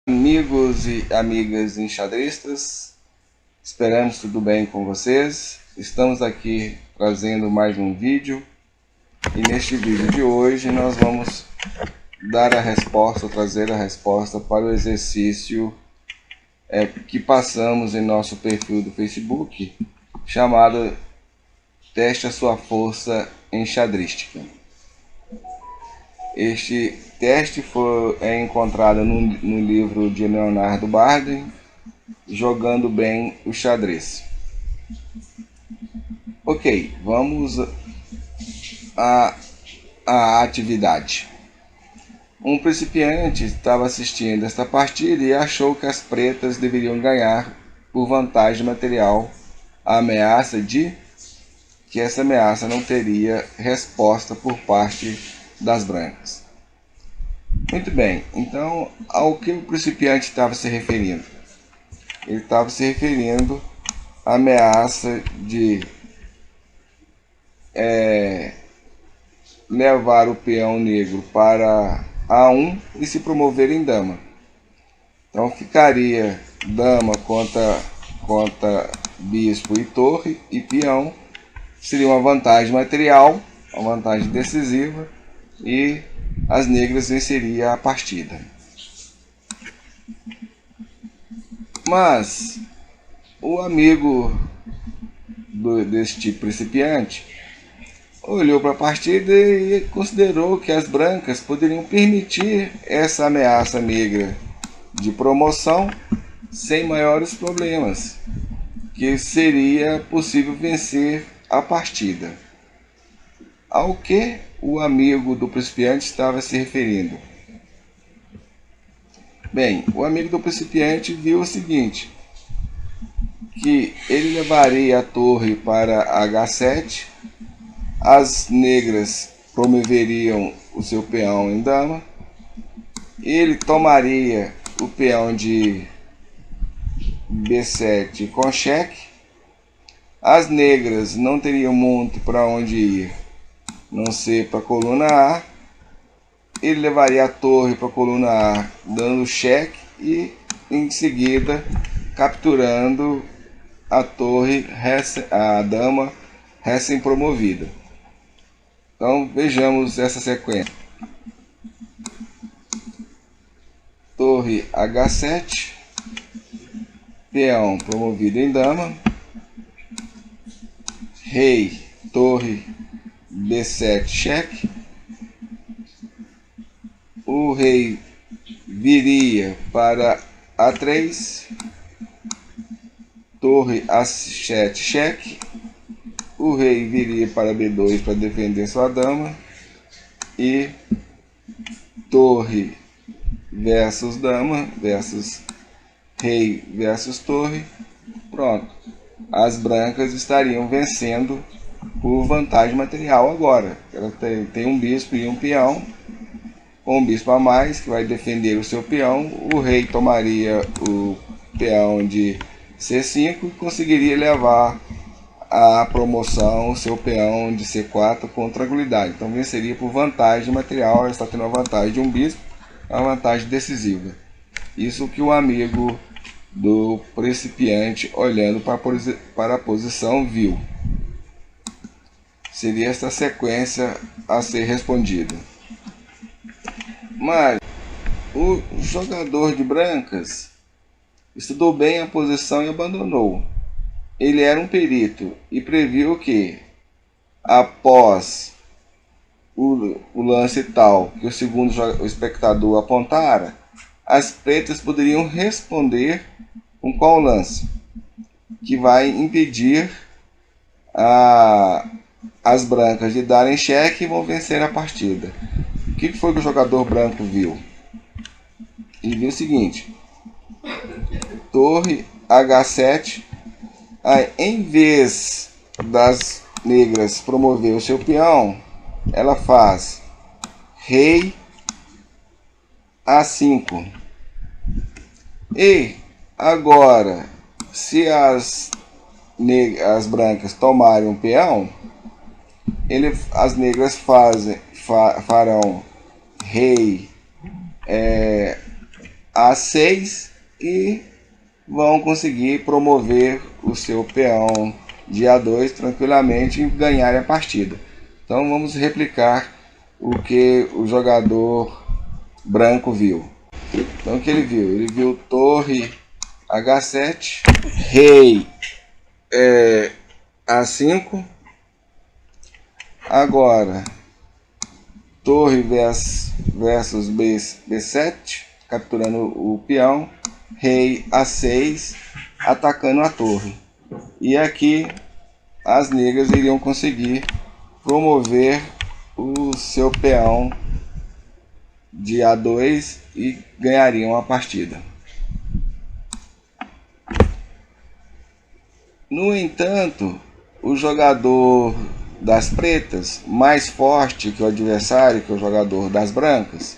Amigos e amigas enxadristas, esperamos tudo bem com vocês. Estamos aqui trazendo mais um vídeo e neste vídeo de hoje nós vamos trazer a resposta para o exercício que passamos em nosso perfil do Facebook, chamado Teste a sua força enxadrística. Este teste é encontrado no livro de Leonardo Barden, Jogando Bem o Xadrez. Ok, vamos à atividade. Um principiante estava assistindo esta partida e achou que as pretas deveriam ganhar por vantagem material a ameaça de que essa ameaça não teria resposta por parte das brancas. Muito bem, então ao que o principiante estava se referindo? Ele estava se referindo à ameaça de levar o peão negro para A1 e se promover em dama. Então ficaria dama contra bispo e torre e peão. Seria uma vantagem material, uma vantagem decisiva, e as negras venceriam a partida. Mas o amigo deste principiante olhou para a partida e considerou que as brancas poderiam permitir essa ameaça negra de promoção sem maiores problemas, que seria possível vencer a partida. Ao que o amigo do principiante estava se referindo? Bem, o amigo do principiante viu o seguinte, que ele levaria a torre para H7, as negras promoveriam o seu peão em dama, ele tomaria o peão de B7 com cheque, as negras não teriam muito para onde ir, não ser para a coluna A, ele levaria a torre para a coluna A dando cheque e em seguida capturando a torre, a dama recém-promovida. Então vejamos essa sequência. Torre H7, peão promovido em dama, rei, torre B7 cheque, o rei viria para A3, torre A7 cheque, o rei viria para B2 para defender sua dama, e torre versus dama, versus rei versus torre. Pronto, as brancas estariam vencendo por vantagem material agora. Ela tem um bispo e um peão, com um bispo a mais que vai defender o seu peão. O rei tomaria o peão de C5 e conseguiria levar a promoção o seu peão de C4 com tranquilidade. Então venceria por vantagem material. Ela está tendo a vantagem de um bispo, a vantagem decisiva. Isso que o amigo do principiante, olhando para a posição, viu. Seria esta sequência a ser respondida. Mas o jogador de brancas estudou bem a posição e abandonou. Ele era um perito e previu que, após o lance tal que o segundo espectador apontara, as pretas poderiam responder com qual lance, que vai impedir as brancas de darem cheque e vão vencer a partida. O que foi que o jogador branco viu? Ele viu o seguinte: torre H7, aí, em vez das negras promover o seu peão, ela faz rei A5. E agora, se as brancas tomarem um peão, as negras farão rei A6 e vão conseguir promover o seu peão de A2 tranquilamente e ganhar a partida. Então vamos replicar o que o jogador branco viu. Então o que ele viu? Ele viu torre H7, rei A5, agora torre versus B7, capturando o peão, rei A6, atacando a torre. E aqui as negras iriam conseguir promover o seu peão de A2 e ganhariam a partida. No entanto, o jogador das pretas, mais forte que o adversário, que é o jogador das brancas,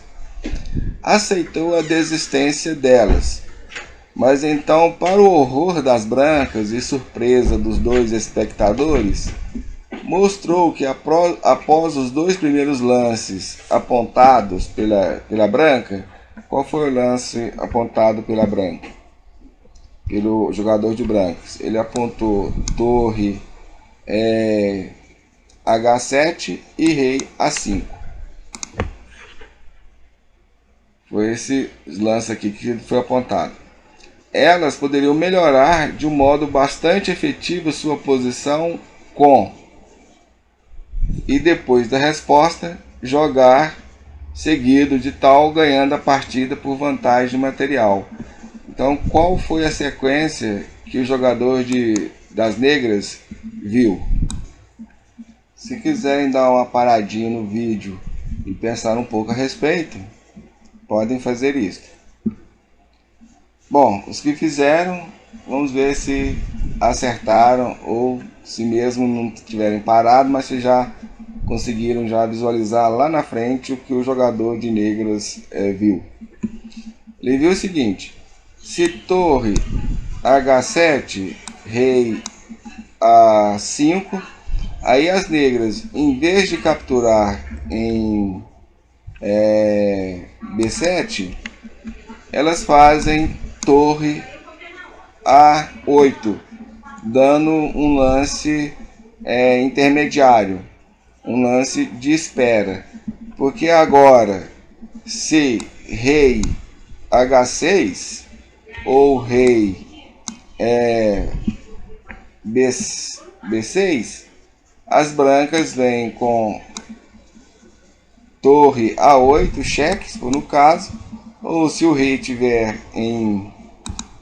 aceitou a desistência delas. Mas então, para o horror das brancas e surpresa dos dois espectadores, mostrou que após os dois primeiros lances apontados pela branca, qual foi o lance apontado pela branca? Pelo jogador de brancas. Ele apontou torre H7 e rei A5. Foi esse lance aqui que foi apontado. Elas poderiam melhorar de um modo bastante efetivo sua posição com, e depois da resposta, jogar seguido de tal ganhando a partida por vantagem material. Então, qual foi a sequência que o jogador das negras viu? Se quiserem dar uma paradinha no vídeo e pensar um pouco a respeito, podem fazer isso. Bom, os que fizeram, vamos ver se acertaram ou se mesmo não tiverem parado, mas se já conseguiram já visualizar lá na frente o que o jogador de negras viu. Ele viu o seguinte: se torre H7, rei A5, aí as negras, em vez de capturar em B7, elas fazem torre A8, dando um lance intermediário, um lance de espera. Porque agora, se rei H6 ou rei B6, as brancas vêm com torre A8, cheque, se for no caso, ou se o rei estiver em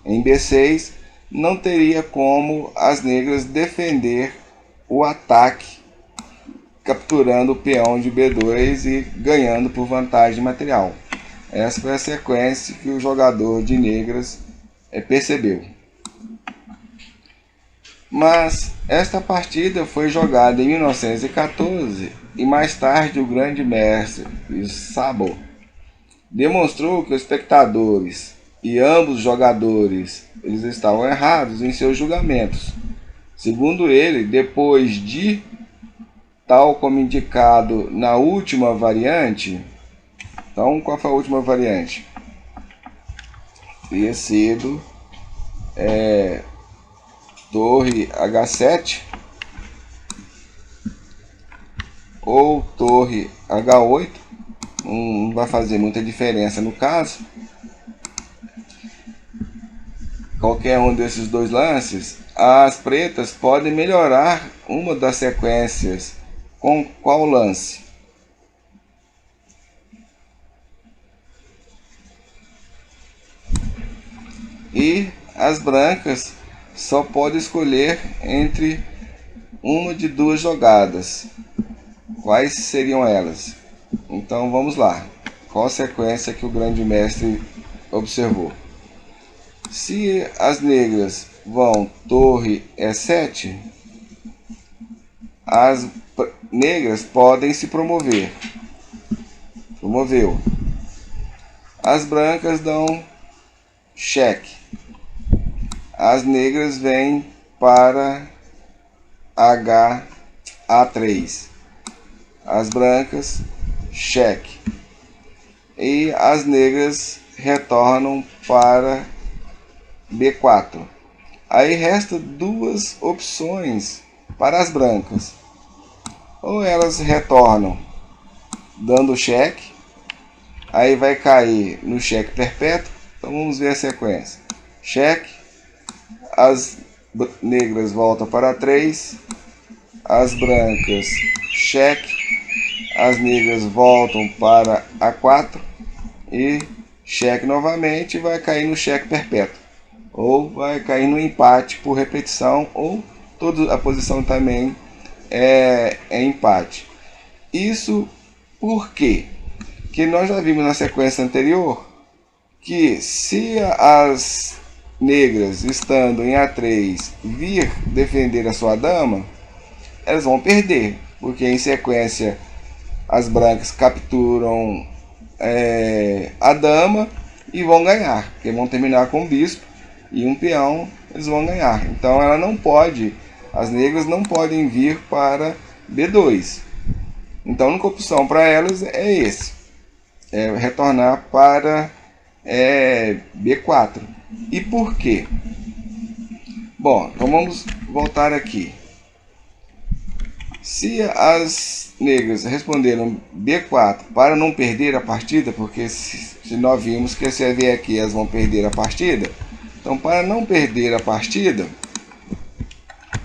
B6, não teria como as negras defender o ataque, capturando o peão de B2 e ganhando por vantagem material. Essa foi a sequência que o jogador de negras percebeu. Mas esta partida foi jogada em 1914 e mais tarde o grande mestre Szabo demonstrou que os espectadores e ambos os jogadores eles estavam errados em seus julgamentos. Segundo ele, depois de, tal como indicado na última variante, então qual foi a última variante? Teria sido torre H7 ou torre H8, não vai fazer muita diferença no caso. Qualquer um desses dois lances, as pretas podem melhorar uma das sequências. Com qual lance? E as brancas só podem escolher entre uma de duas jogadas. Quais seriam elas? Então vamos lá. Qual a sequência que o grande mestre observou? Se as negras vão torre E7, as negras podem se promover. Promoveu. As brancas dão cheque. As negras vêm para A3. As brancas cheque. E as negras retornam para B4. Aí resta duas opções para as brancas. Ou elas retornam dando cheque, aí vai cair no cheque perpétuo. Então vamos ver a sequência. Cheque, as negras voltam para 3, as brancas cheque, as negras voltam para A4 e cheque novamente, vai cair no cheque perpétuo, ou vai cair no empate por repetição, ou toda a posição também é empate. Isso por quê? Que nós já vimos na sequência anterior que se as negras estando em A3 vir defender a sua dama, elas vão perder, porque em sequência as brancas capturam a dama e vão ganhar, porque vão terminar com o bispo e um peão, eles vão ganhar. Então ela não pode, as negras não podem vir para B2. Então a única opção para elas é esse, é retornar para B4. E por quê? Bom, então vamos voltar aqui. Se as negras responderam B4 para não perder a partida, porque se nós vimos que se vier aqui elas vão perder a partida, então para não perder a partida,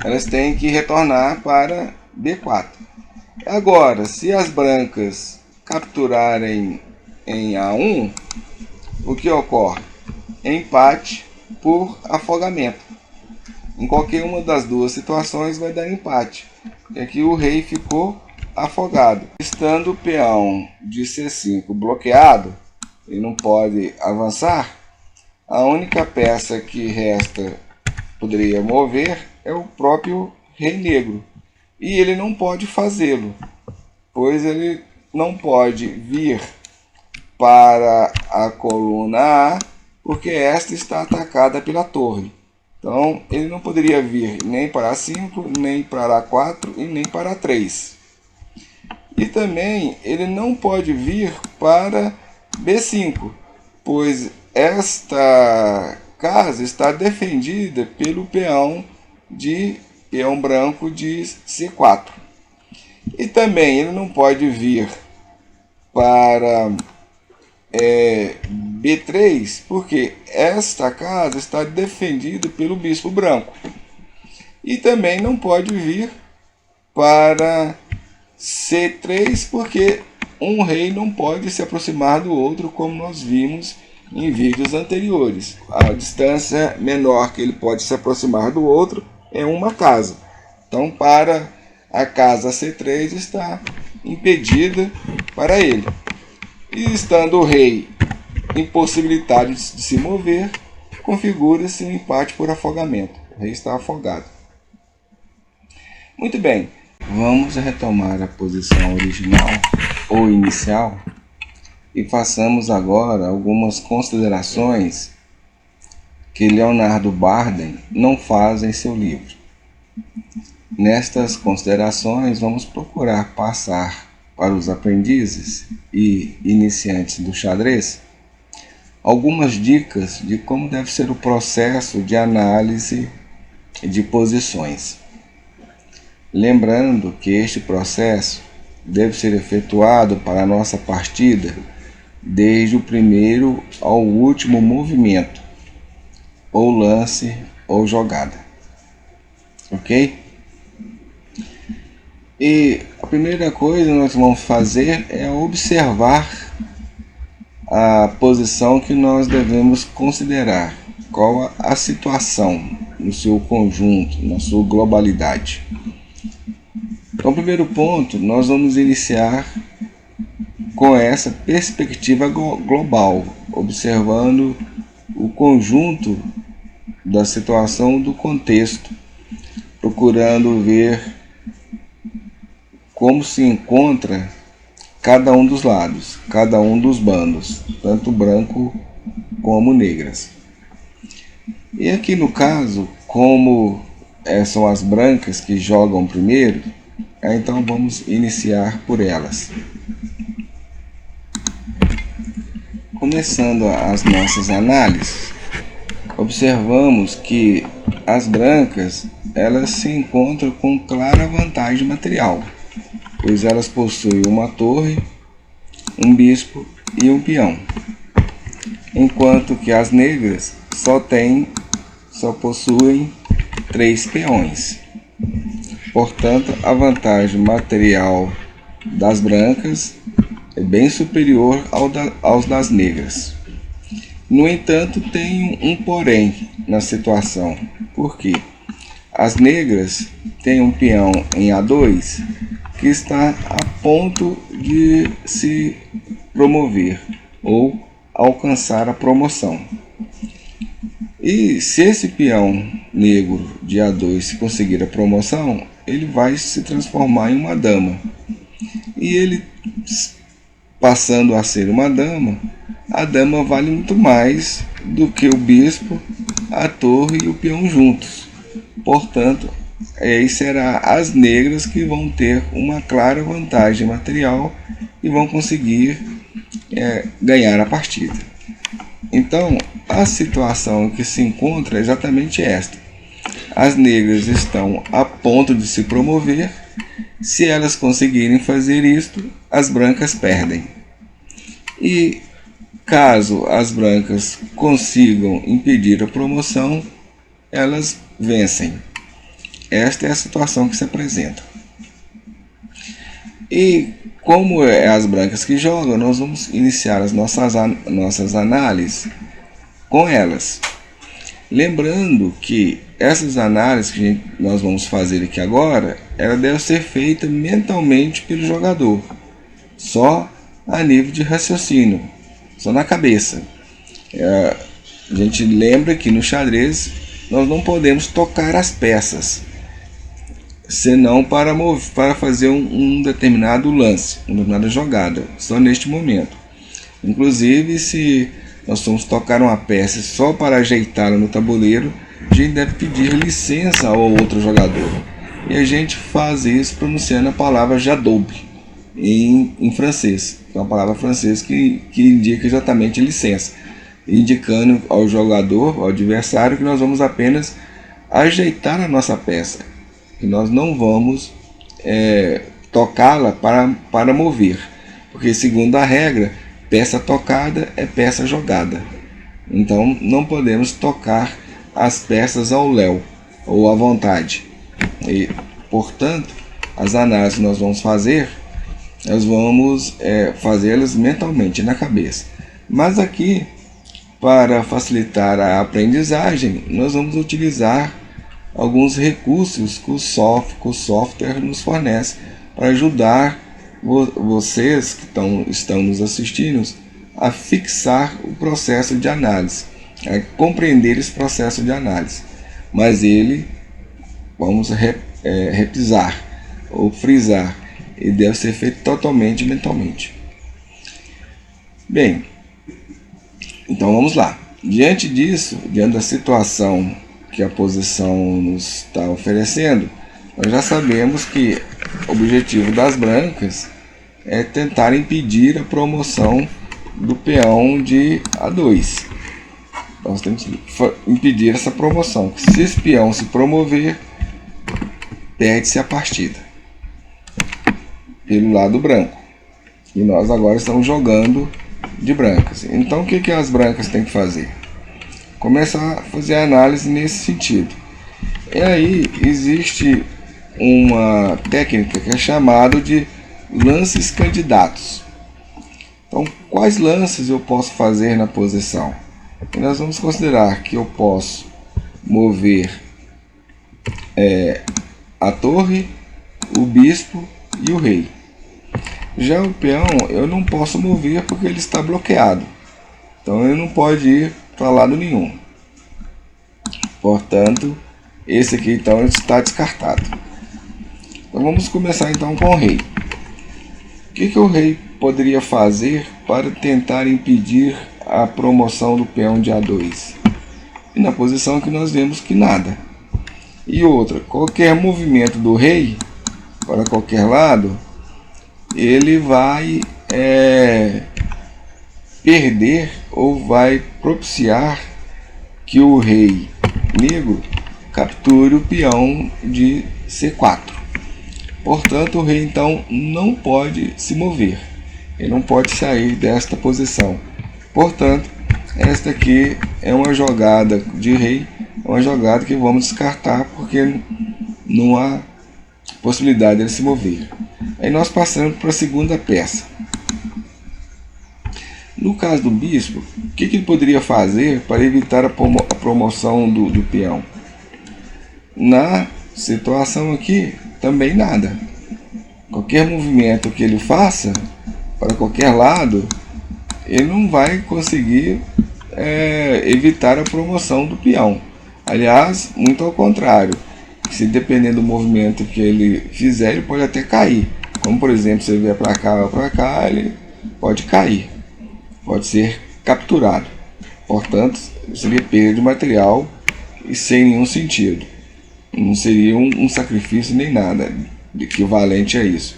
elas têm que retornar para B4. Agora, se as brancas capturarem em A1, o que ocorre? Empate por afogamento. Em qualquer uma das duas situações vai dar empate. E aqui o rei ficou afogado. Estando o peão de C5 bloqueado, ele não pode avançar, a única peça que resta, poderia mover, é o próprio rei negro. E ele não pode fazê-lo, pois ele não pode vir para a coluna A, porque esta está atacada pela torre. Então ele não poderia vir nem para A5, nem para A4 e nem para A3. E também ele não pode vir para B5, pois esta casa está defendida pelo peão branco de C4. E também ele não pode vir para B3, porque esta casa está defendida pelo bispo branco. E também não pode vir para C3, porque um rei não pode se aproximar do outro, como nós vimos em vídeos anteriores. A distância menor que ele pode se aproximar do outro é uma casa. Então, para a casa C3 está impedida para ele. E estando o rei impossibilitado de se mover, configura-se um empate por afogamento. O rei está afogado. Muito bem, vamos retomar a posição original ou inicial e façamos agora algumas considerações que Leonardo Bardem não faz em seu livro. Nestas considerações, vamos procurar passar para os aprendizes e iniciantes do xadrez algumas dicas de como deve ser o processo de análise de posições. Lembrando que este processo deve ser efetuado para a nossa partida desde o primeiro ao último movimento, ou lance ou jogada. Ok? E a primeira coisa que nós vamos fazer é observar a posição que nós devemos considerar, qual a situação no seu conjunto, na sua globalidade. Então, primeiro ponto, nós vamos iniciar com essa perspectiva global, observando o conjunto da situação, do contexto, procurando ver como se encontra cada um dos lados, cada um dos bandos, tanto branco como negras. E aqui no caso, como são as brancas que jogam primeiro, então vamos iniciar por elas. começando as nossas análises, observamos que as brancas elas se encontram com clara vantagem material, pois elas possuem uma torre, um bispo e um peão, enquanto que as negras só possuem 3 peões. Portanto, a vantagem material das brancas é bem superior aos das negras. No entanto, tem um porém na situação, porque as negras têm um peão em A2 que está a ponto de se promover ou alcançar a promoção. E se esse peão negro de A2 conseguir a promoção, ele vai se transformar em uma dama. E ele, passando a ser uma dama, a dama vale muito mais do que o bispo, a torre e o peão juntos. Portanto, aí será as negras que vão ter uma clara vantagem material e vão conseguir ganhar a partida. Então, a situação que se encontra é exatamente esta. As negras estão a ponto de se promover. Se elas conseguirem fazer isto, as brancas perdem. E caso as brancas consigam impedir a promoção, elas vencem. Esta é a situação que se apresenta. E como é as brancas que jogam, nós vamos iniciar as nossas análises com elas. Lembrando que essas análises que nós vamos fazer aqui agora, ela deve ser feita mentalmente pelo jogador, só a nível de raciocínio, só na cabeça. A gente lembra que no xadrez nós não podemos tocar as peças, senão para fazer um determinado lance, uma determinada jogada, só neste momento. Inclusive, se nós vamos tocar uma peça só para ajeitá-la no tabuleiro, a gente deve pedir licença ao outro jogador. E a gente faz isso pronunciando a palavra jadoub em francês, que é uma palavra francesa que indica exatamente licença, indicando ao jogador, ao adversário, que nós vamos apenas ajeitar a nossa peça, que nós não vamos tocá-la para mover, porque segundo a regra, peça tocada é peça jogada. Então não podemos tocar as peças ao léu ou à vontade. E, portanto, as análises que nós vamos fazer, nós vamos fazê-las mentalmente, na cabeça. Mas aqui, para facilitar a aprendizagem, nós vamos utilizar alguns recursos que o software nos fornece para ajudar vocês que estão nos assistindo a fixar o processo de análise, a compreender esse processo de análise. Mas ele, vamos repisar ou frisar, ele deve ser feito totalmente mentalmente. Bem, então vamos lá. Diante disso, diante da situação que a posição nos está oferecendo, nós já sabemos que o objetivo das brancas é tentar impedir a promoção do peão de A2. Nós temos que impedir essa promoção. Se esse peão se promover, perde-se a partida pelo lado branco. E nós agora estamos jogando de brancas. Então o que as brancas têm que fazer? Começar a fazer a análise nesse sentido. E aí existe uma técnica que é chamada de lances candidatos. Então, quais lances eu posso fazer na posição? E nós vamos considerar que eu posso mover a torre, o bispo e o rei. Já o peão eu não posso mover porque ele está bloqueado. Então ele não pode ir para lado nenhum. Portanto, esse aqui então está descartado. Então vamos começar então com o rei. O que o rei poderia fazer para tentar impedir a promoção do peão de A2? E na posição que nós vemos que nada. E outra, qualquer movimento do rei para qualquer lado, ele vai perder ou vai propiciar que o rei negro capture o peão de C4. Portanto, o rei então não pode se mover, ele não pode sair desta posição. Portanto, esta aqui é uma jogada de rei, uma jogada que vamos descartar porque não há possibilidade de ele se mover. Aí nós passamos para a segunda peça. No caso do bispo, o que ele poderia fazer para evitar a promoção do peão? Na situação aqui, também nada. Qualquer movimento que ele faça para qualquer lado, ele não vai conseguir evitar a promoção do peão. Aliás, muito ao contrário, se dependendo do movimento que ele fizer, ele pode até cair. Como por exemplo, se ele vier para cá ou para cá, ele pode cair, pode ser capturado. Portanto, seria perda de material e sem nenhum sentido. Não seria um sacrifício nem nada equivalente a isso.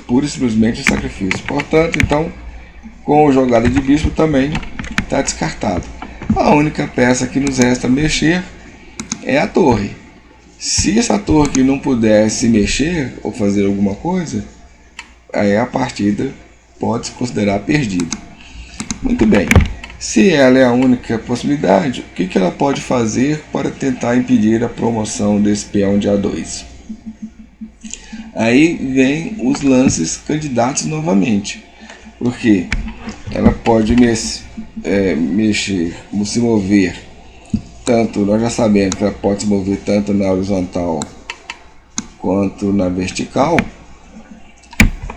Pura e simplesmente um sacrifício. Portanto, então, com a jogada de bispo também está descartado. A única peça que nos resta mexer é a torre. Se essa torre aqui não puder se mexer ou fazer alguma coisa, aí a partida pode se considerar perdida. Muito bem. Se ela é a única possibilidade, o que ela pode fazer para tentar impedir a promoção desse peão de A2? Aí vem os lances candidatos novamente, porque ela pode mexer, se mover, tanto, nós já sabemos que ela pode se mover tanto na horizontal quanto na vertical.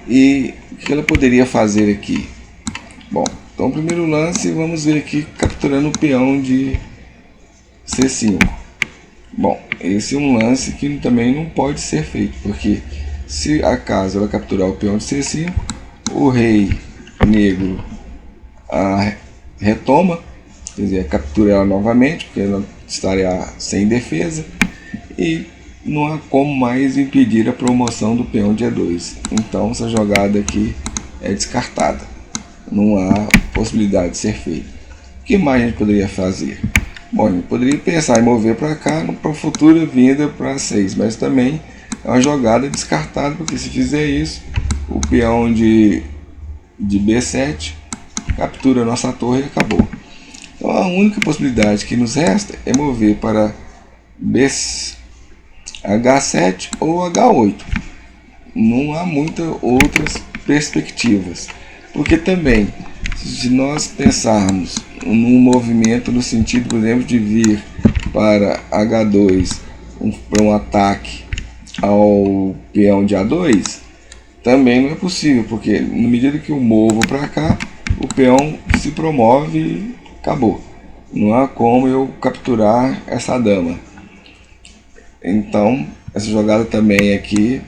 E o que ela poderia fazer aqui? Bom, então, o primeiro lance, vamos ver aqui, capturando o peão de C5. Bom, esse é um lance que também não pode ser feito, porque se acaso ela capturar o peão de C5, o rei negro retoma, quer dizer, captura ela novamente, porque ela estaria sem defesa, e não há como mais impedir a promoção do peão de E2. Então, essa jogada aqui é descartada. Não há possibilidade de ser feita. O que mais a gente poderia fazer? Bom, a gente poderia pensar em mover para cá para futura vinda para 6, mas também é uma jogada descartada, porque se fizer isso, o peão de B7 captura a nossa torre e acabou. Então a única possibilidade que nos resta é mover para H7 ou H8. Não há muitas outras perspectivas. Porque também, se nós pensarmos num movimento no sentido, por exemplo, de vir para H2 para um ataque ao peão de A2, também não é possível, porque na medida que eu movo para cá, o peão se promove e acabou. Não há como eu capturar essa dama. Então, essa jogada também aqui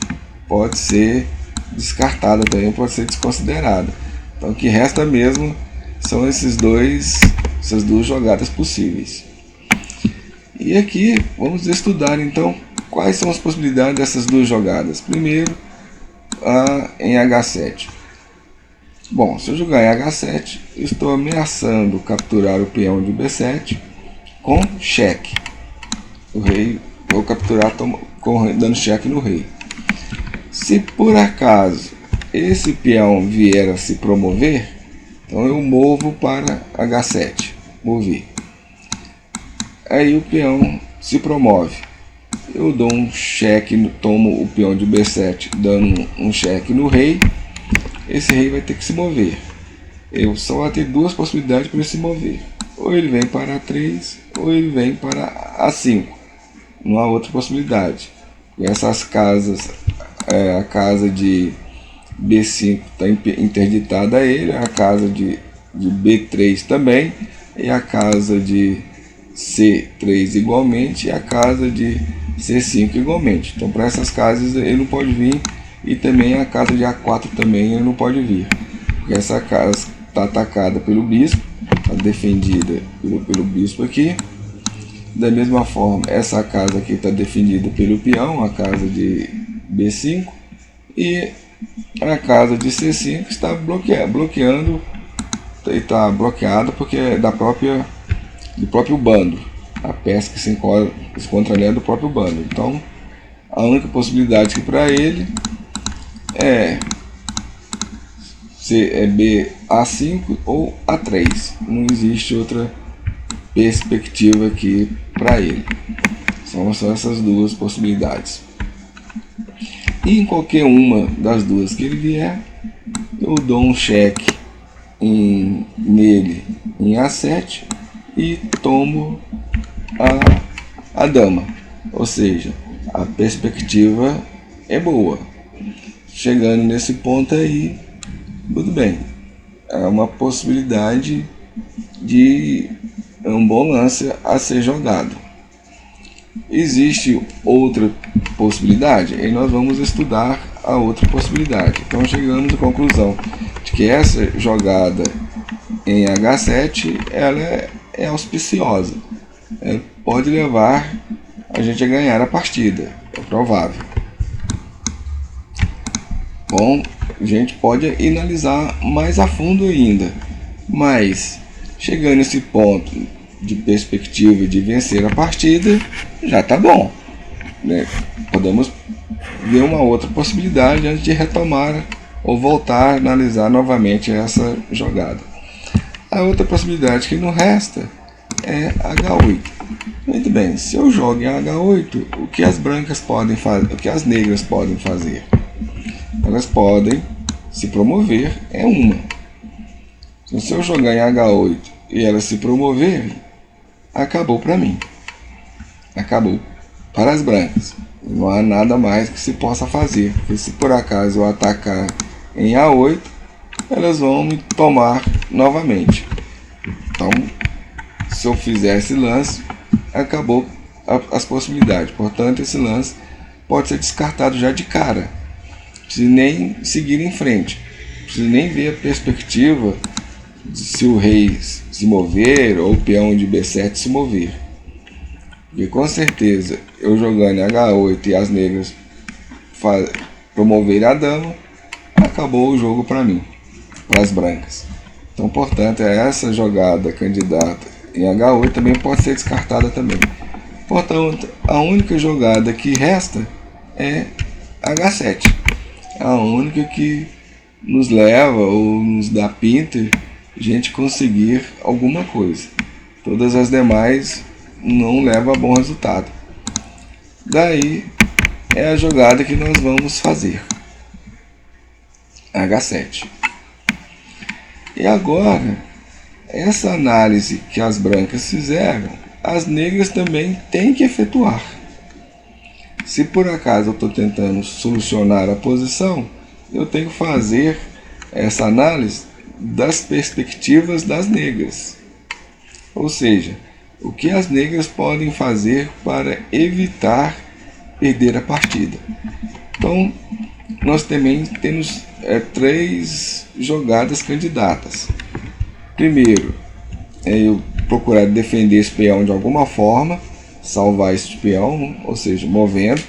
pode ser descartada, também pode ser desconsiderada. Então, o que resta mesmo são essas duas jogadas possíveis. E aqui vamos estudar então quais são as possibilidades dessas duas jogadas. Primeiro, em H7. Bom, se eu jogar em H7, estou ameaçando capturar o peão de B7 com cheque. O rei, vou capturar dando cheque no rei. Se por acaso esse peão vier a se promover, então eu movo para H7, mover. Aí o peão se promove. Eu dou um cheque, tomo o peão de B7, dando um cheque no rei. Esse rei vai ter que se mover. Eu só vou ter duas possibilidades para ele se mover. Ou ele vem para A3, ou ele vem para A5. Não há outra possibilidade. E essas casas, a casa de B5 está interditada a ele, a casa de B3 também, e a casa de C3 igualmente, e a casa de C5 igualmente. Então, para essas casas ele não pode vir, e também a casa de A4 também ele não pode vir, porque essa casa está atacada pelo bispo, está defendida pelo bispo aqui. Da mesma forma, essa casa aqui está defendida pelo peão, a casa de B5, e a casa de C5 está bloqueando está bloqueado porque é do próprio bando. A peça que se encontra ali é do próprio bando. Então a única possibilidade que para ele é B A5 ou A3. Não existe outra perspectiva aqui para ele. São só essas duas possibilidades. E em qualquer uma das duas que ele vier, eu dou um cheque nele em A7 e tomo a dama. Ou seja, a perspectiva é boa. Chegando nesse ponto aí, tudo bem. É uma possibilidade de um bom lance a ser jogado. Existe outra possibilidade? E nós vamos estudar a outra possibilidade. Então chegamos à conclusão de que essa jogada em H7 ela é auspiciosa. Ela pode levar a gente a ganhar a partida. É provável. Bom, a gente pode analisar mais a fundo ainda. Mas chegando nesse ponto de perspectiva de vencer a partida, já está bom, né? Podemos ver uma outra possibilidade antes de retomar ou voltar a analisar novamente essa jogada. A outra possibilidade que não resta é H8. Muito bem, se eu jogo em H8, o que as brancas podem fazer, o que as negras podem fazer? Elas podem se promover, é uma. Então, se eu jogar em H8 e elas se promover, acabou para mim. Acabou para as brancas. Não há nada mais que se possa fazer. Porque se por acaso eu atacar em A8, elas vão me tomar novamente. Então, se eu fizer esse lance, acabou as possibilidades. Portanto, esse lance pode ser descartado já de cara. Não precisa nem seguir em frente. Não precisa nem ver a perspectiva de se o rei se mover ou o peão de B7 se mover. E com certeza, eu jogando em H8 e as negras promoverem a dama, acabou o jogo para mim, para as brancas. Então, portanto, essa jogada candidata em H8 também pode ser descartada também. Portanto, a única jogada que resta é H7. A única que nos leva ou nos dá pinta a gente conseguir alguma coisa. Todas as demais não levam a bom resultado. Daí é a jogada que nós vamos fazer. H7. E agora, essa análise que as brancas fizeram, as negras também têm que efetuar. Se por acaso eu estou tentando solucionar a posição, eu tenho que fazer essa análise das perspectivas das negras. Ou seja, o que as negras podem fazer para evitar perder a partida. Então, nós também temos três jogadas candidatas. Primeiro, é eu procurar defender esse peão de alguma forma, salvar esse peão, ou seja, movendo.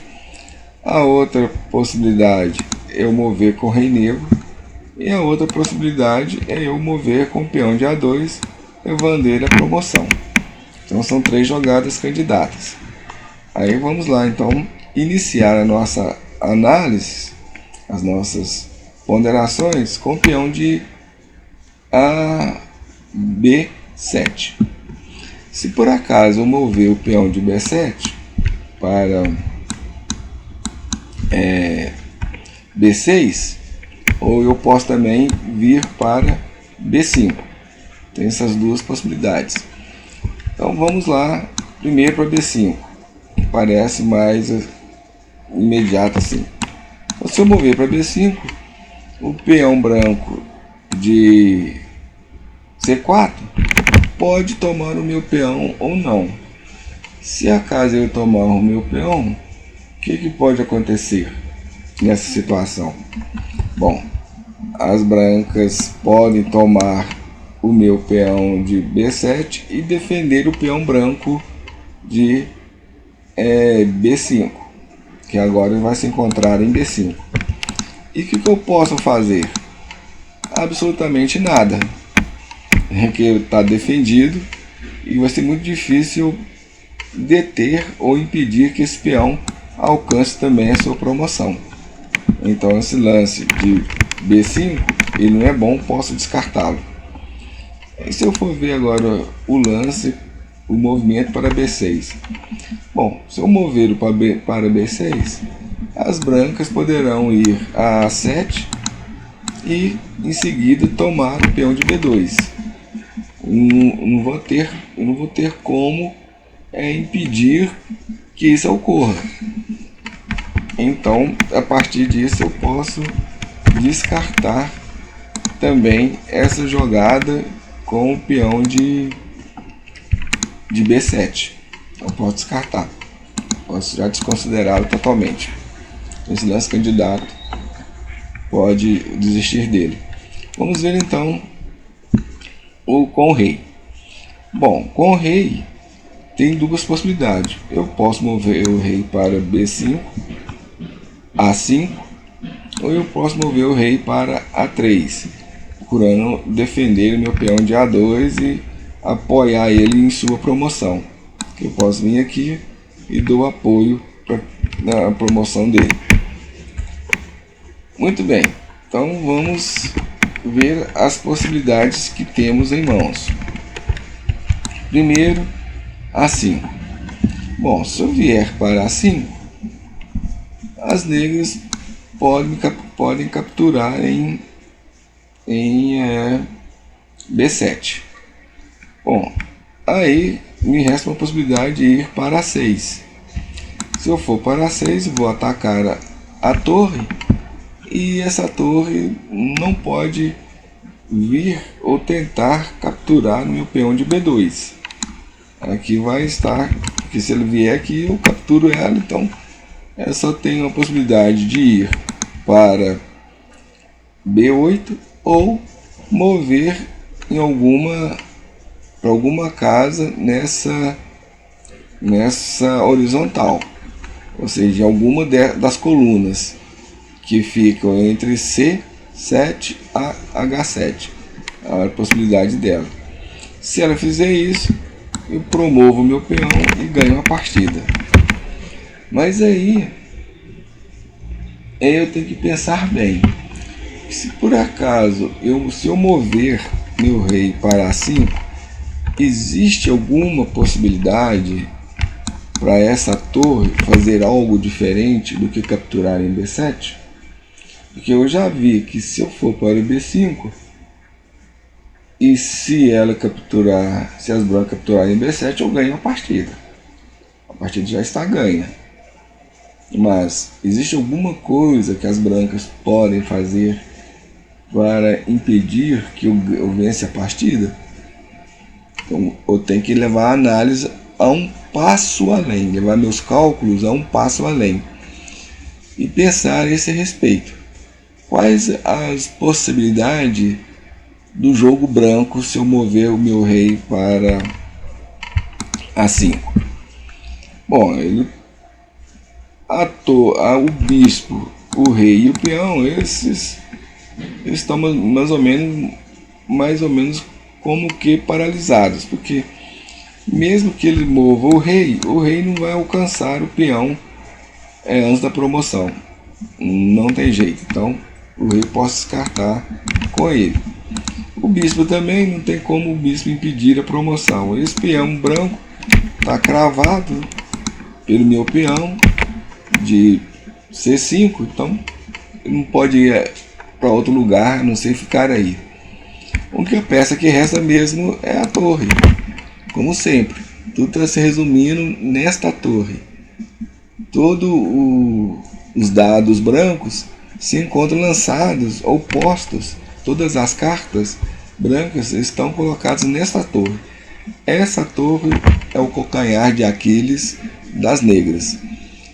A outra possibilidade é eu mover com o rei negro. E a outra possibilidade é eu mover com o peão de A2, levando ele à promoção. Então são três jogadas candidatas. Aí vamos lá, então, iniciar a nossa análise, as nossas ponderações com o peão de B7. Se por acaso eu mover o peão de B7 para B6, ou eu posso também vir para B5. Tem essas duas possibilidades. Então vamos lá, primeiro para B5, que parece mais imediato assim. Então, se eu mover para B5, o peão branco de C4 pode tomar o meu peão ou não. Se acaso eu tomar o meu peão, o que pode acontecer nessa situação? Bom, as brancas podem tomar o meu peão de B7 e defender o peão branco de B5, que agora vai se encontrar em B5. E o que eu posso fazer? Absolutamente nada. que está defendido e vai ser muito difícil deter ou impedir que esse peão alcance também a sua promoção. Então esse lance de B5 ele não é bom, posso descartá-lo. E se eu for ver agora o lance, o movimento para B6, bom, se eu mover para B6, as brancas poderão ir a A7 e em seguida tomar o peão de B2. Eu não vou ter como impedir que isso ocorra. Então, a partir disso eu posso descartar também essa jogada com o peão de B7. Eu posso descartar, posso já desconsiderá-lo totalmente. Esse lance candidato pode desistir dele. Vamos ver então com o rei. Bom, com o rei tem duas possibilidades. Eu posso mover o rei para B5, A5, ou eu posso mover o rei para A3, procurando defender o meu peão de A2 e apoiar ele em sua promoção. Eu posso vir aqui e dou apoio na promoção dele. Muito bem, então vamos ver as possibilidades que temos em mãos. Primeiro, A5. Bom, se eu vier para A5, as negras podem capturar em B7. Bom, aí me resta uma possibilidade de ir para A6. Se eu for para A6, vou atacar a torre, e essa torre não pode vir ou tentar capturar no meu peão de B2. Aqui vai estar, porque se ele vier aqui eu capturo ela, então eu só tenho a possibilidade de ir para B8 ou mover em alguma casa nessa horizontal, ou seja, alguma das colunas que ficam entre C7 a H7, a possibilidade dela. Se ela fizer isso, eu promovo meu peão e ganho a partida. Mas aí eu tenho que pensar bem. Se por acaso se eu mover meu rei para A5, existe alguma possibilidade para essa torre fazer algo diferente do que capturar em B7? Porque eu já vi que se eu for para B5 e se as brancas capturarem B7, eu ganho a partida. A partida já está ganha. Mas existe alguma coisa que as brancas podem fazer para impedir que eu vença a partida? Então eu tenho que levar a análise a um passo além, levar meus cálculos a um passo além e pensar a esse respeito. Quais as possibilidades do jogo branco se eu mover o meu rei para A5? Bom, o bispo, o rei e o peão, eles estão mais ou menos como que paralisados, porque mesmo que ele mova o rei não vai alcançar o peão antes da promoção. Não tem jeito, então o rei posso descartar com ele. O bispo também não tem como o bispo impedir a promoção. Esse peão branco está cravado pelo meu peão de C5, então ele não pode ir para outro lugar a não ser ficar aí. A única peça que resta mesmo é a torre, como sempre. Tudo está se resumindo nesta torre. Todos os dados brancos se encontram lançados ou postos. Todas as cartas brancas estão colocadas nesta torre. Essa torre é o calcanhar de Aquiles das negras.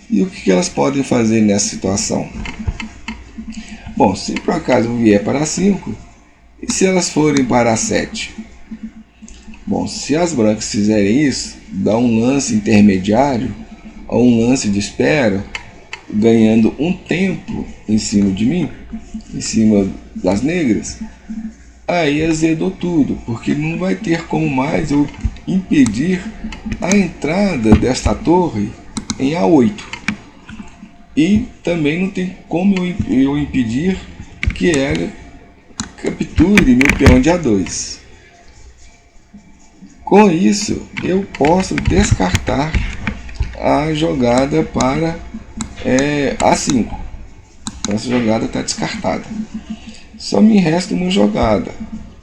E o que elas podem fazer nessa situação? Bom, se por acaso eu vier para 5, e se elas forem para 7? Bom, se as brancas fizerem isso, dá um lance intermediário ou um lance de espera, ganhando um tempo em cima de mim, em cima das negras, aí azedou tudo, porque não vai ter como mais eu impedir a entrada desta torre em A8. E também não tem como eu impedir que ela capture meu peão de A2. Com isso, eu posso descartar a jogada para A5. Então, essa jogada está descartada. Só me resta uma jogada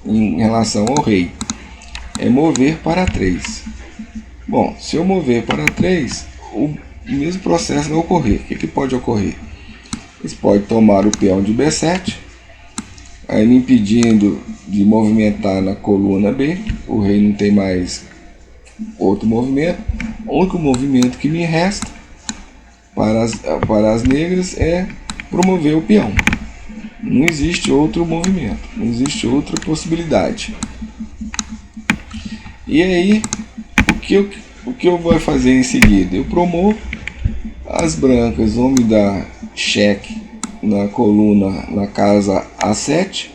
em relação ao rei. É mover para 3. Bom, se eu mover para 3, o mesmo processo vai ocorrer. O que pode ocorrer? Eles podem tomar o peão de B7, aí me impedindo de movimentar na coluna B. O rei não tem mais outro movimento. O único movimento que me resta para as negras é promover o peão. Não existe outro movimento, não existe outra possibilidade. E aí, o que eu vou fazer em seguida? Eu promovo, as brancas vão me dar cheque na coluna, na casa A7,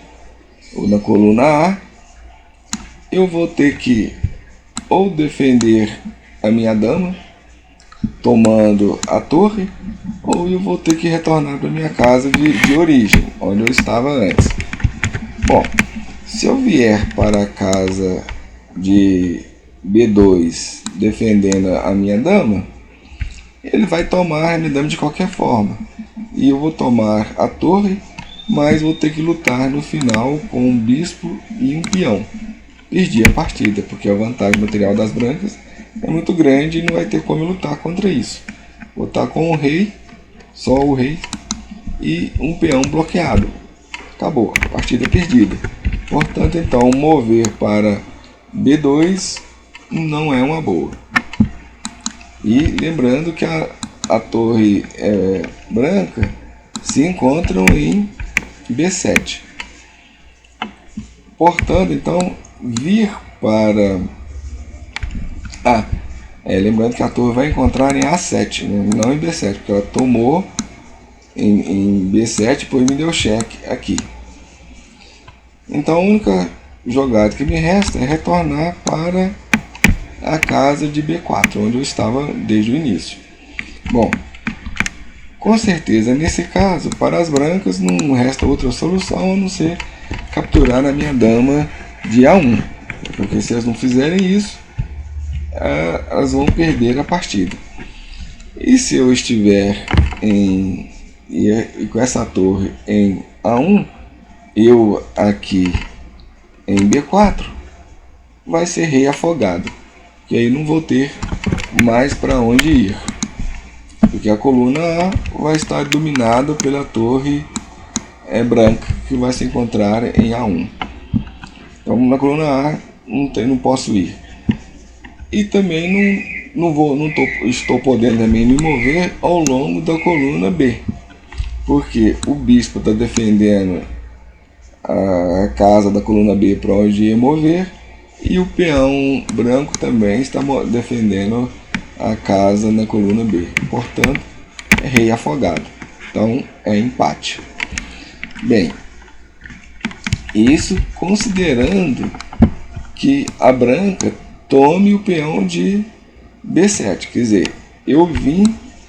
ou na coluna A. Eu vou ter que ou defender a minha dama, tomando a torre, ou eu vou ter que retornar para minha casa de origem, onde eu estava antes. Bom, se eu vier para a casa de B2 defendendo a minha dama, ele vai tomar a minha dama de qualquer forma. E eu vou tomar a torre, mas vou ter que lutar no final com um bispo e um peão. Perdi a partida, porque a vantagem material das brancas é muito grande e não vai ter como eu lutar contra isso. Vou estar com o rei, só o rei, e um peão bloqueado. Acabou, partida perdida. Portanto, então, mover para B2 não é uma boa. E lembrando que a torre branca se encontram em B7. Portanto, então, vir para... lembrando que a torre vai encontrar em A7, né? Não em B7, porque ela tomou em B7 e depois me deu cheque aqui. Então a única jogada que me resta é retornar para a casa de B4, onde eu estava desde o início. Bom, com certeza nesse caso, para as brancas não resta outra solução a não ser capturar a minha dama de A1, porque se elas não fizerem isso, elas vão perder a partida. E se eu estiver com essa torre em A1, eu aqui em B4, vai ser rei afogado, que aí não vou ter mais para onde ir, porque a coluna A vai estar dominada pela torre branca, que vai se encontrar em A1. Então na coluna A não posso ir. E também estou podendo também me mover ao longo da coluna B, porque o bispo está defendendo a casa da coluna B para onde ia mover, e o peão branco também está defendendo a casa na coluna B. Portanto, é rei afogado. Então, é empate. Bem, isso considerando que a branca tome o peão de B7. Quer dizer, eu vim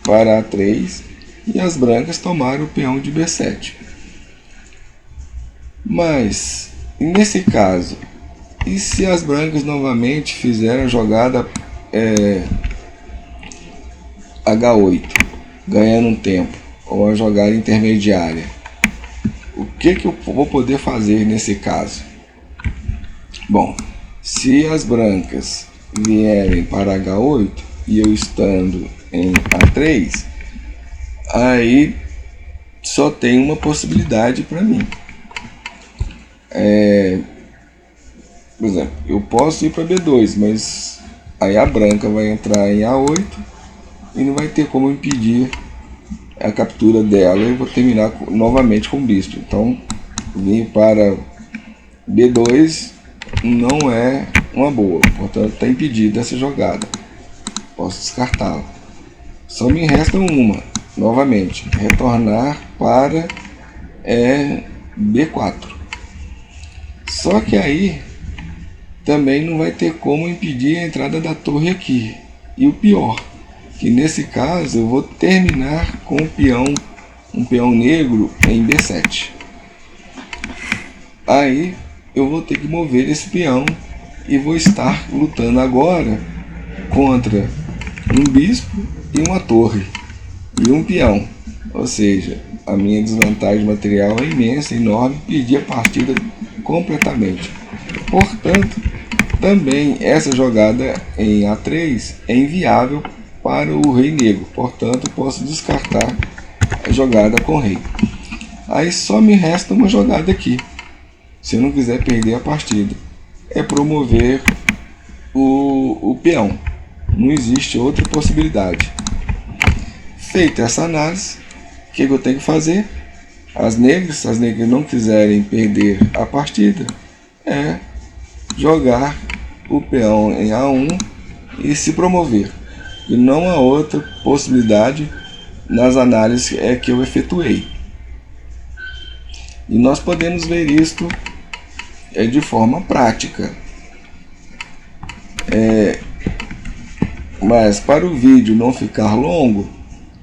para A3 e as brancas tomaram o peão de B7. Mas, nesse caso, e se as brancas novamente fizerem a jogada H8, ganhando um tempo, ou a jogada intermediária? O que eu vou poder fazer nesse caso? Bom, se as brancas vierem para H8 e eu estando em A3, aí só tem uma possibilidade para mim. Por exemplo, eu posso ir para B2, mas aí a branca vai entrar em A8 e não vai ter como impedir a captura dela, e vou terminar novamente com o bispo. Então, vir para B2 não é uma boa, portanto está impedida essa jogada, posso descartá-la. Só me resta uma, novamente, retornar para B4. Só que aí também não vai ter como impedir a entrada da torre aqui. E o pior, que nesse caso eu vou terminar com um peão negro em B7. Aí eu vou ter que mover esse peão e vou estar lutando agora contra um bispo e uma torre e um peão. Ou seja, a minha desvantagem material é imensa, enorme, perdi a partida completamente. Portanto, também essa jogada em A3 é inviável para o rei negro. Portanto, posso descartar a jogada com o rei. Aí só me resta uma jogada aqui, se eu não quiser perder a partida. É promover o peão. Não existe outra possibilidade. Feita essa análise, o que eu tenho que fazer? As negras, se as negras não quiserem perder a partida, é jogar o peão em A1 e se promover. E não há outra possibilidade nas análises que eu efetuei. E nós podemos ver isto de forma prática. Mas para o vídeo não ficar longo,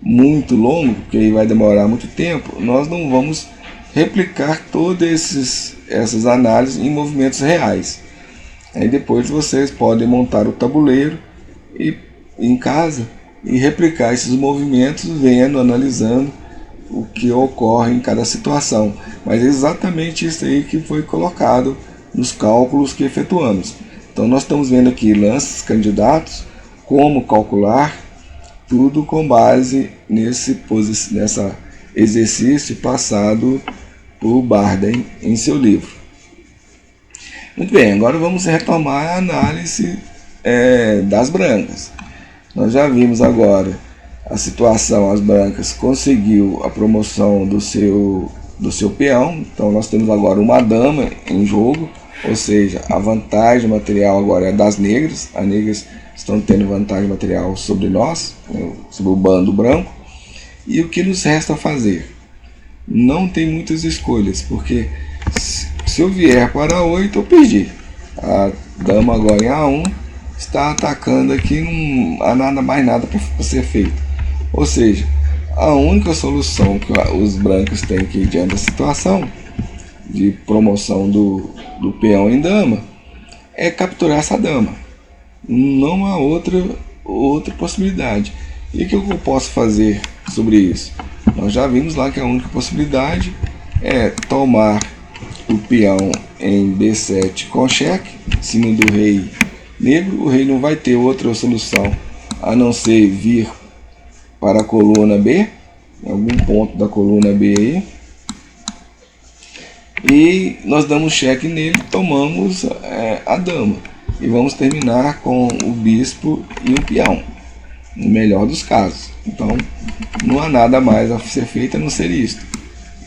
muito longo, porque aí vai demorar muito tempo, nós não vamos replicar todas essas análises em movimentos reais. Aí depois vocês podem montar o tabuleiro em casa e replicar esses movimentos, vendo, analisando o que ocorre em cada situação. Mas é exatamente isso aí que foi colocado nos cálculos que efetuamos. Então nós estamos vendo aqui lances candidatos, como calcular, tudo com base nesse exercício passado por Bardeen em seu livro. Muito bem, agora vamos retomar a análise das brancas. Nós já vimos agora a situação, as brancas conseguiu a promoção do seu peão, então nós temos agora uma dama em jogo, ou seja, a vantagem material agora é das negras, as negras estão tendo vantagem material sobre nós, sobre o bando branco. E o que nos resta fazer? Não tem muitas escolhas, porque se eu vier para A8 eu perdi. A dama agora em A1 está atacando aqui, não há mais nada para ser feito. Ou seja, a única solução que os brancos têm que ir diante da situação de promoção do peão em dama é capturar essa dama. Não há outra possibilidade. E o que eu posso fazer sobre isso? Nós já vimos lá que a única possibilidade é tomar o peão em B7 com cheque, em cima do rei negro. O rei não vai ter outra solução a não ser vir para a coluna B, em algum ponto da coluna B aí. E nós damos cheque nele, tomamos a dama. E vamos terminar com o bispo e o peão, no melhor dos casos. Então não há nada mais a ser feito a não ser isto.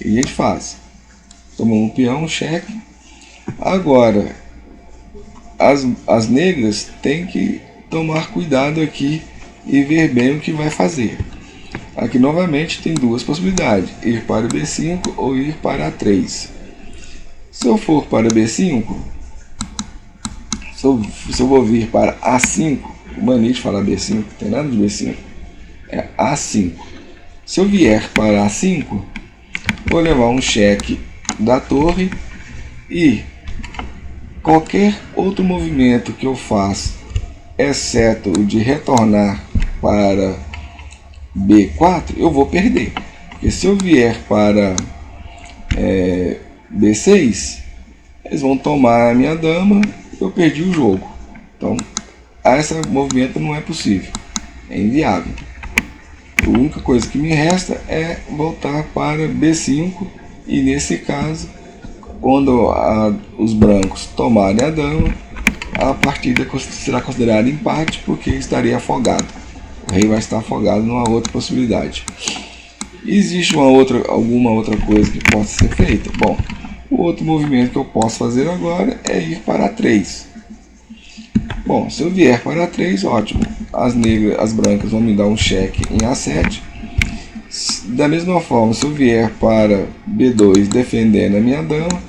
E a gente faz. Tomamos um peão, um cheque. Agora, as negras têm que tomar cuidado aqui e ver bem o que vai fazer. Aqui novamente tem duas possibilidades, ir para o B5 ou ir para A3. Se eu for para B5, se eu vou vir para A5, o mania de falar B5, não tem nada de B5, é A5. Se eu vier para A5, vou levar um cheque da torre e qualquer outro movimento que eu faça, exceto o de retornar para B4, eu vou perder. Porque se eu vier para B6, eles vão tomar a minha dama, eu perdi o jogo. Então, esse movimento não é possível, é inviável. A única coisa que me resta é voltar para B5 e nesse caso, quando os brancos tomarem a dama, a partida será considerada empate porque estaria afogado. O rei vai estar afogado, não há outra possibilidade. Existe alguma outra coisa que possa ser feita? Bom, o outro movimento que eu posso fazer agora é ir para A3. Bom, se eu vier para A3, ótimo. As brancas vão me dar um cheque em A7. Da mesma forma, se eu vier para B2 defendendo a minha dama,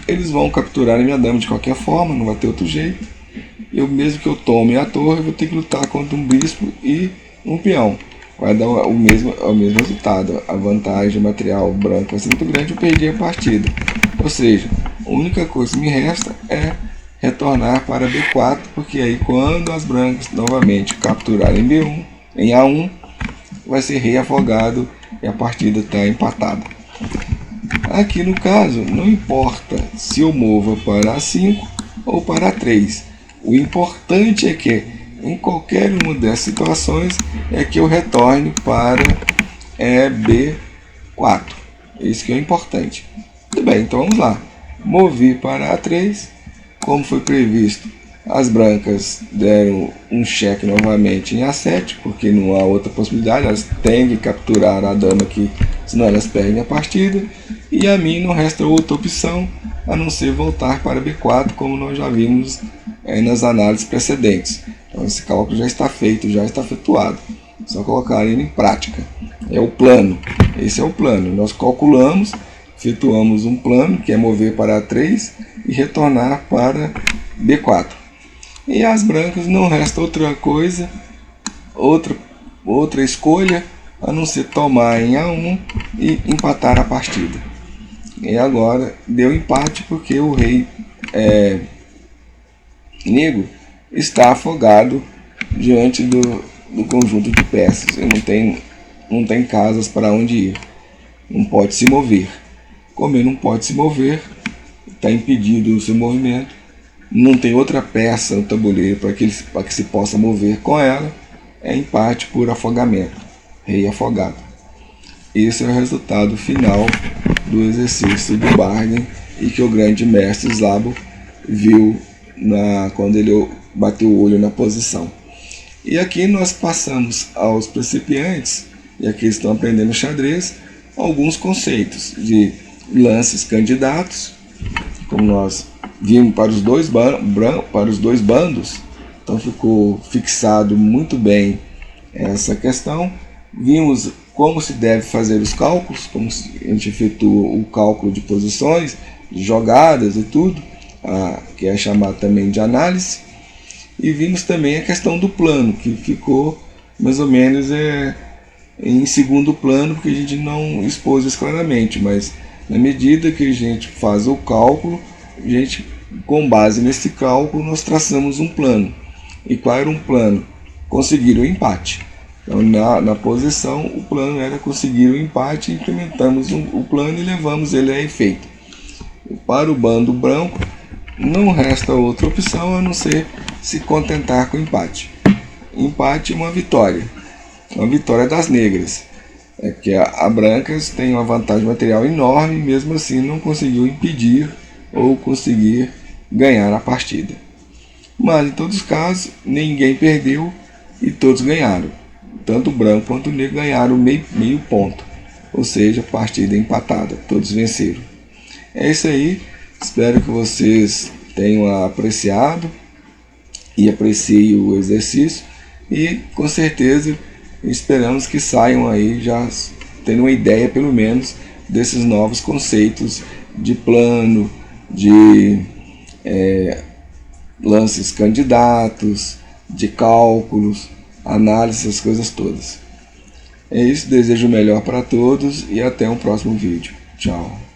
eles vão capturar a minha dama de qualquer forma, não vai ter outro jeito. Eu, mesmo que eu tome a torre, eu vou ter que lutar contra um bispo e um peão. Vai dar o mesmo resultado. A vantagem material branca vai ser muito grande, eu perdi a partida. Ou seja, a única coisa que me resta é retornar para B4, porque aí quando as brancas novamente capturarem B1, em A1, vai ser rei afogado e a partida está empatada. Aqui no caso, não importa se eu mova para A5 ou para A3. O importante é que em qualquer uma dessas situações é que eu retorne para B4. Isso que é importante. Muito bem, então vamos lá. Movi para A3. Como foi previsto, as brancas deram um cheque novamente em A7, porque não há outra possibilidade, elas têm que capturar a dama aqui, senão elas perdem a partida. E a mim não resta outra opção a não ser voltar para B4, como nós já vimos nas análises precedentes. Então esse cálculo já está feito, já está efetuado. Só colocar ele em prática. É o plano. Esse é o plano. Nós calculamos, efetuamos um plano, que é mover para A3 e retornar para B4. E as brancas não resta outra coisa, outra escolha, a não ser tomar em A1 e empatar a partida. E agora deu empate porque o rei negro está afogado diante do conjunto de peças. Ele não tem casas para onde ir, não pode se mover. Como ele não pode se mover, está impedido o seu movimento, não tem outra peça no tabuleiro para que se possa mover com ela, é empate por afogamento, rei afogado. Esse é o resultado final do exercício do Bargain e que o grande mestre Szabo viu quando ele bateu o olho na posição. E aqui nós passamos aos principiantes, e aqui estão aprendendo xadrez, alguns conceitos de lances candidatos, como nós vimos para os dois bandos, então ficou fixado muito bem essa questão. Vimos como se deve fazer os cálculos, como a gente efetua o cálculo de posições, de jogadas e tudo, que é chamado também de análise. E vimos também a questão do plano, que ficou mais ou menos em segundo plano, porque a gente não expôs isso claramente, mas na medida que a gente faz o cálculo, com base nesse cálculo, nós traçamos um plano. E qual era um plano? Conseguir o empate. Então, na posição, o plano era conseguir o empate, implementamos o plano e levamos ele a efeito. Para o bando branco, não resta outra opção a não ser se contentar com o empate. Empate é uma vitória das negras. É que a brancas tem uma vantagem material enorme, mesmo assim não conseguiu impedir ou conseguir ganhar a partida. Mas em todos os casos, ninguém perdeu e todos ganharam. Tanto o branco quanto o negro ganharam meio ponto, ou seja, partida empatada, todos venceram. É isso aí, espero que vocês tenham apreciado e apreciem o exercício e com certeza esperamos que saiam aí já tendo uma ideia pelo menos desses novos conceitos de plano, de lances candidatos, de cálculos, análise, essas coisas todas. É isso, desejo o melhor para todos e até um próximo vídeo. Tchau.